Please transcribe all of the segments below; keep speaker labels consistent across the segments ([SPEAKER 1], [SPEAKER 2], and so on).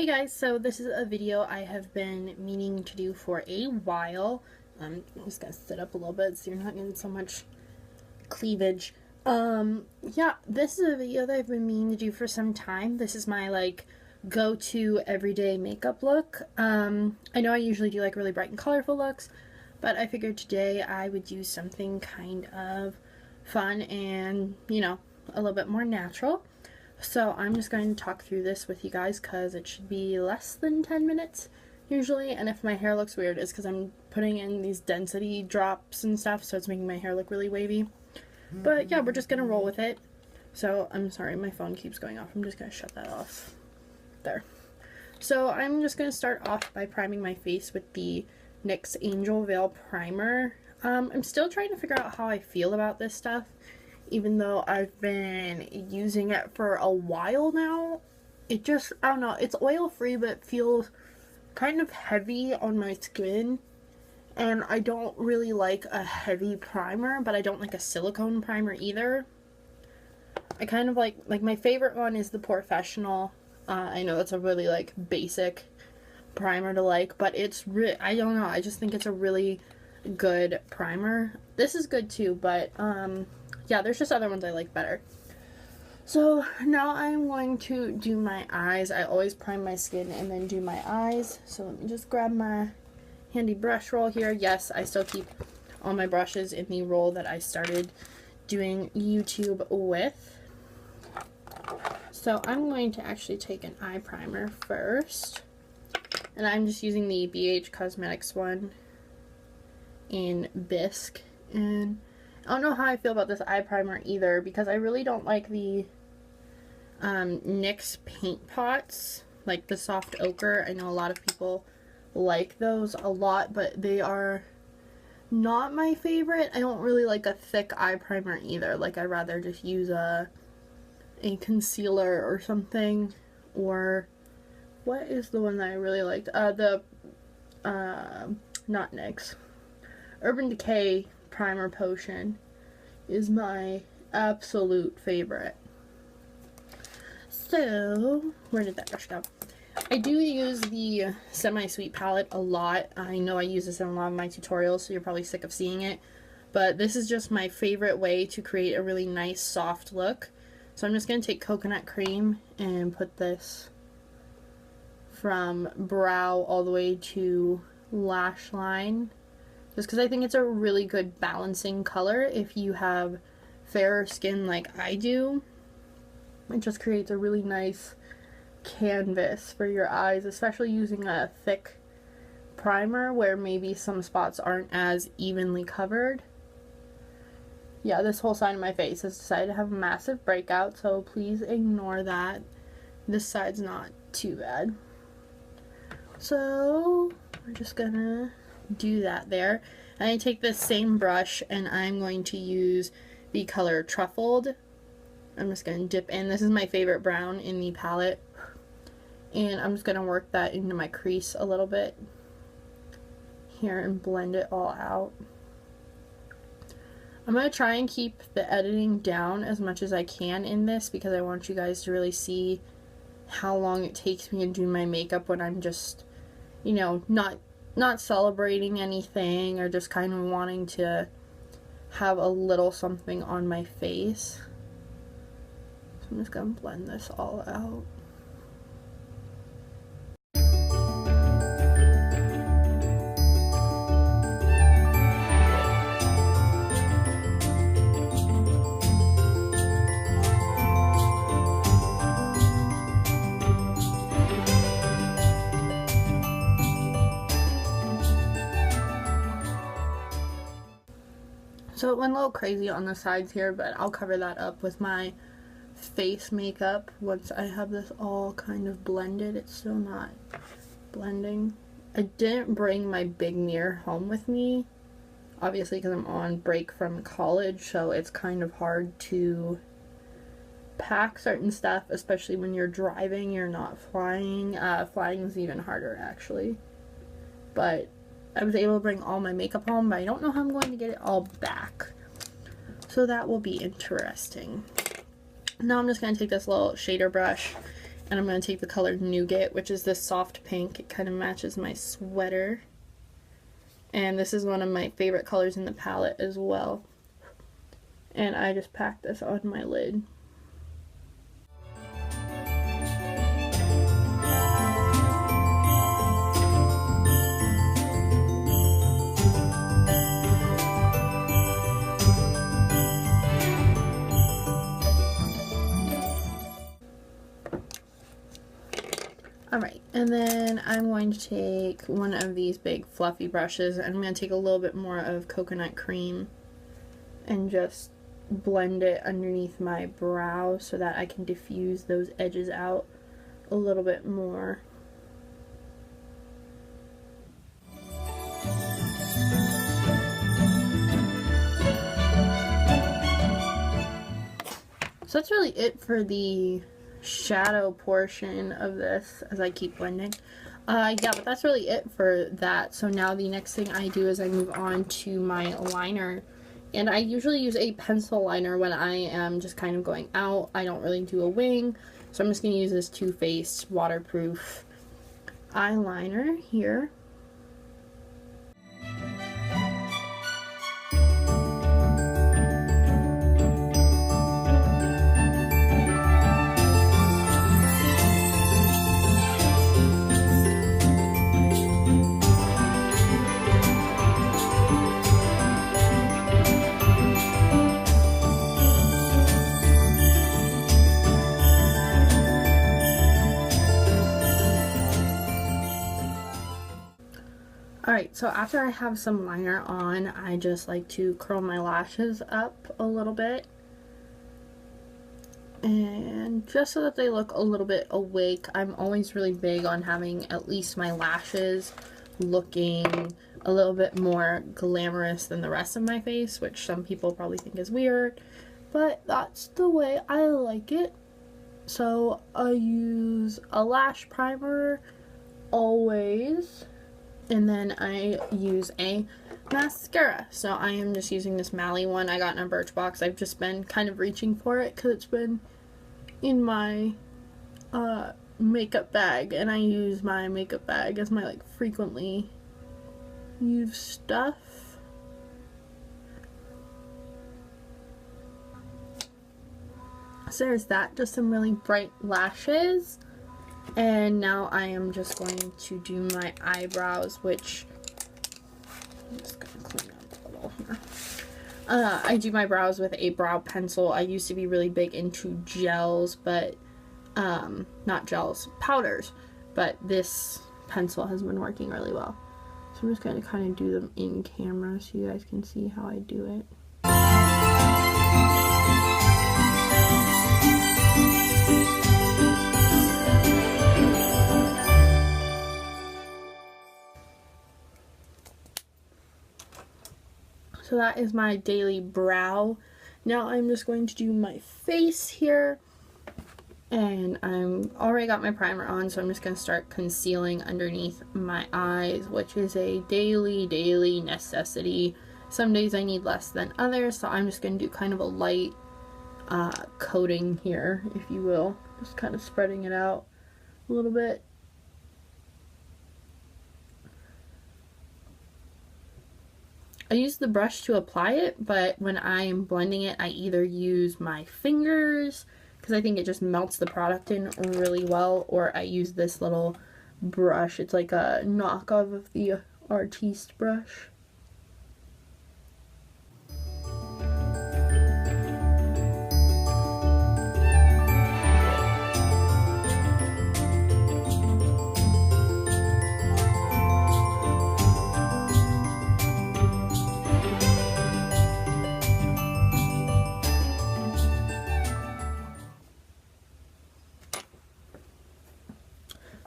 [SPEAKER 1] Hey guys, so this is a video I have been meaning to do for a while. I'm just gonna sit up a little bit so you're not getting so much cleavage. Yeah, this is a video that I've been meaning to do for some time. This is my go-to everyday makeup look. I know I usually do really bright and colorful looks, but I figured today I would do something kind of fun and, a little bit more natural. So I'm just going to talk through this with you guys because it should be less than 10 minutes usually, and if my hair looks weird it's because I'm putting in these density drops and stuff, so it's making my hair look really wavy. But yeah, we're just gonna roll with it. So I'm sorry, my phone keeps going off. I'm just gonna shut that off. There. So I'm just gonna start off by priming my face with the NYX Angel Veil Primer. I'm still trying to figure out how I feel about this stuff, even though I've been using it for a while now. It just, I don't know, it's oil free but feels kind of heavy on my skin, and I don't really like a heavy primer, but I don't like a silicone primer either. I kind of like my favorite one is the Professional. I know that's a really basic primer to like, but it's I don't know, I just think it's a really good primer. This is good too, but yeah, there's just other ones I like better. So now I'm going to do my eyes. I always prime my skin and then do my eyes. So let me just grab my handy brush roll here. Yes, I still keep all my brushes in the roll that I started doing YouTube with. So I'm going to actually take an eye primer first. And I'm just using the BH Cosmetics one in Bisque. And I don't know how I feel about this eye primer either, because I really don't like the NYX paint pots, like the soft ochre. I know a lot of people like those a lot, but they are not my favorite. I don't really like a thick eye primer either. I'd rather just use a concealer or something. Or what is the one that I really liked? Not NYX. Urban Decay Primer Potion is my absolute favorite. So, where did that brush go? I do use the Semi-Sweet palette a lot. I know I use this in a lot of my tutorials, so you're probably sick of seeing it. But this is just my favorite way to create a really nice soft look. So I'm just going to take coconut cream and put this from brow all the way to lash line. Just because I think it's a really good balancing color if you have fairer skin like I do. It just creates a really nice canvas for your eyes, especially using a thick primer where maybe some spots aren't as evenly covered. Yeah, this whole side of my face has decided to have a massive breakout, so please ignore that. This side's not too bad. So we're just gonna do that there. And I take this same brush and I'm going to use the color Truffled. I'm just going to dip in. This is my favorite brown in the palette. And I'm just going to work that into my crease a little bit here and blend it all out. I'm going to try and keep the editing down as much as I can in this because I want you guys to really see how long it takes me to do my makeup when I'm just, not celebrating anything or just kind of wanting to have a little something on my face. So I'm just going to blend this all out. So it went a little crazy on the sides here, but I'll cover that up with my face makeup once I have this all kind of blended. It's still not blending. I didn't bring my big mirror home with me, obviously because I'm on break from college, so it's kind of hard to pack certain stuff, especially when you're driving, you're not flying. Flying is even harder actually. But I was able to bring all my makeup home, but I don't know how I'm going to get it all back. So that will be interesting. Now I'm just going to take this little shader brush And I'm going to take the color Nougat, which is this soft pink. It kind of matches my sweater. And this is one of my favorite colors in the palette as well. And I just packed this on my lid. Alright, and then I'm going to take one of these big fluffy brushes, and I'm going to take a little bit more of coconut cream and just blend it underneath my brow so that I can diffuse those edges out a little bit more. So that's really it for the shadow portion of this as I keep blending. Yeah, but that's really it for that. So now the next thing I do is I move on to my liner. And I usually use a pencil liner when I am just kind of going out. I don't really do a wing. So I'm just going to use this Too Faced waterproof eyeliner here. Alright, so after I have some liner on, I just like to curl my lashes up a little bit. And just so that they look a little bit awake. I'm always really big on having at least my lashes looking a little bit more glamorous than the rest of my face, which some people probably think is weird, but that's the way I like it. So I use a lash primer always. And then I use a mascara. So I am just using this Mally one I got in a Birchbox. I've just been kind of reaching for it because it's been in my makeup bag. And I use my makeup bag as my like frequently used stuff. So there's that. Just some really bright lashes. And now I am just going to do my eyebrows, which I'm just going to clean up a little here. I do my brows with a brow pencil. I used to be really big into gels, but not gels, powders. But this pencil has been working really well. So I'm just going to kind of do them in camera so you guys can see how I do it. So that is my daily brow. Now I'm just going to do my face here. And I'm already got my primer on, so I'm just going to start concealing underneath my eyes, which is a daily necessity. Some days I need less than others, so I'm just going to do kind of a light coating here, if you will. Just kind of spreading it out a little bit. I use the brush to apply it, but when I am blending it, I either use my fingers, because I think it just melts the product in really well, or I use this little brush. It's like a knockoff of the Artiste brush.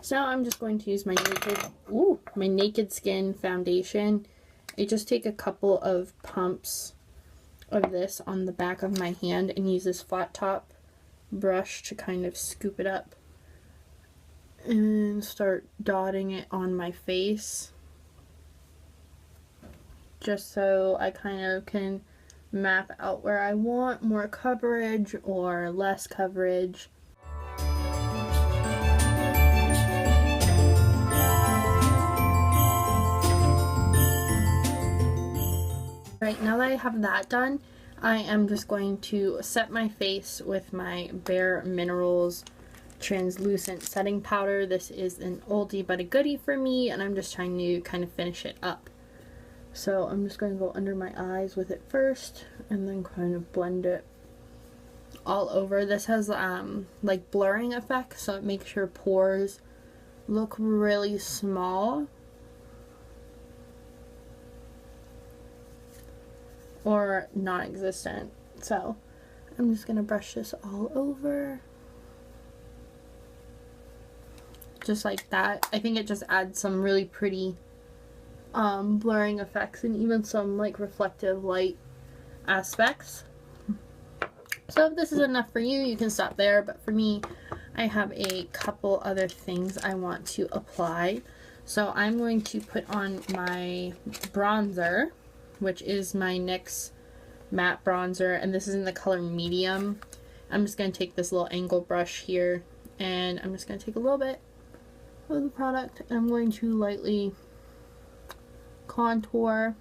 [SPEAKER 1] So now I'm just going to use my Naked Skin foundation. I just take a couple of pumps of this on the back of my hand and use this flat top brush to kind of scoop it up and start dotting it on my face, just so I kind of can map out where I want more coverage or less coverage. Alright, now that I have that done, I am just going to set my face with my Bare Minerals translucent setting powder. This is an oldie but a goodie for me, and I'm just trying to kind of finish it up. So I'm just going to go under my eyes with it first and then kind of blend it all over. This has like blurring effect, so it makes your pores look really small or non-existent. So I'm just gonna brush this all over just like that. I think it just adds some really pretty blurring effects and even some like reflective light aspects. So if this is enough for you, you can stop there, but for me, I have a couple other things I want to apply. So I'm going to put on my bronzer, which is my NYX matte bronzer, and this is in the color medium. I'm just going to take this little angle brush here, and I'm just going to take a little bit of the product, and I'm going to lightly contour.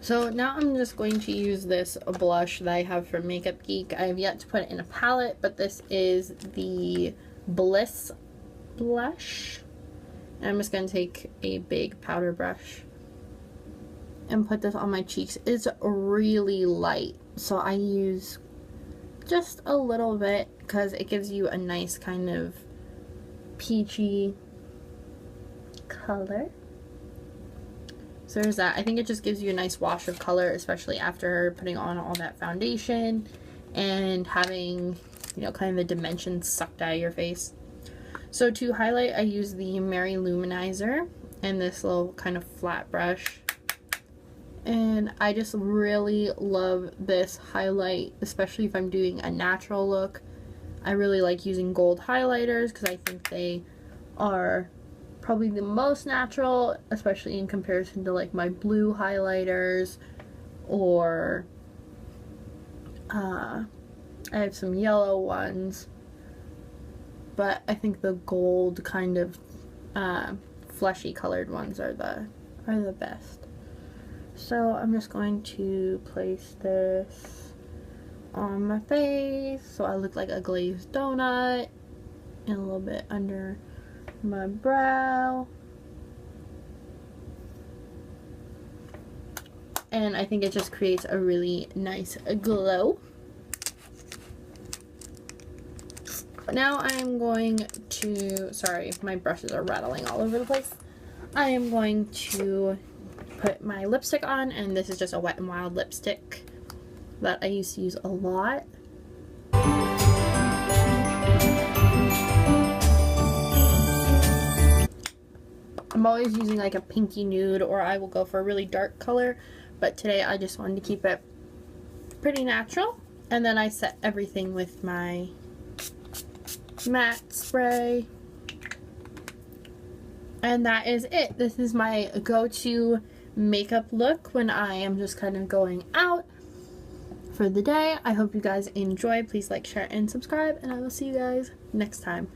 [SPEAKER 1] So now I'm just going to use this blush that I have from Makeup Geek. I have yet to put it in a palette, but this is the Bliss blush. And I'm just going to take a big powder brush and put this on my cheeks. It's really light, so I use just a little bit because it gives you a nice kind of peachy color. So there's that. I think it just gives you a nice wash of color, especially after putting on all that foundation and having, you know, kind of the dimensions sucked out of your face. So to highlight, I use the Mary Luminizer and this little kind of flat brush. And I just really love this highlight, especially if I'm doing a natural look. I really like using gold highlighters because I think they are probably the most natural, especially in comparison to like my blue highlighters, or I have some yellow ones, but I think the gold kind of fleshy colored ones are the best. So I'm just going to place this on my face so I look like a glazed donut, and a little bit under my brow. And I think it just creates a really nice glow. Now I'm going to, sorry, my brushes are rattling all over the place. I am going to put my lipstick on, and this is just a Wet n Wild lipstick that I used to use a lot. I'm always using like a pinky nude, or I will go for a really dark color, but today I just wanted to keep it pretty natural. And then I set everything with my matte spray, and that is it. This is my go-to makeup look when I am just kind of going out for the day. I hope you guys enjoy. Please like, share, and subscribe, and I will see you guys next time.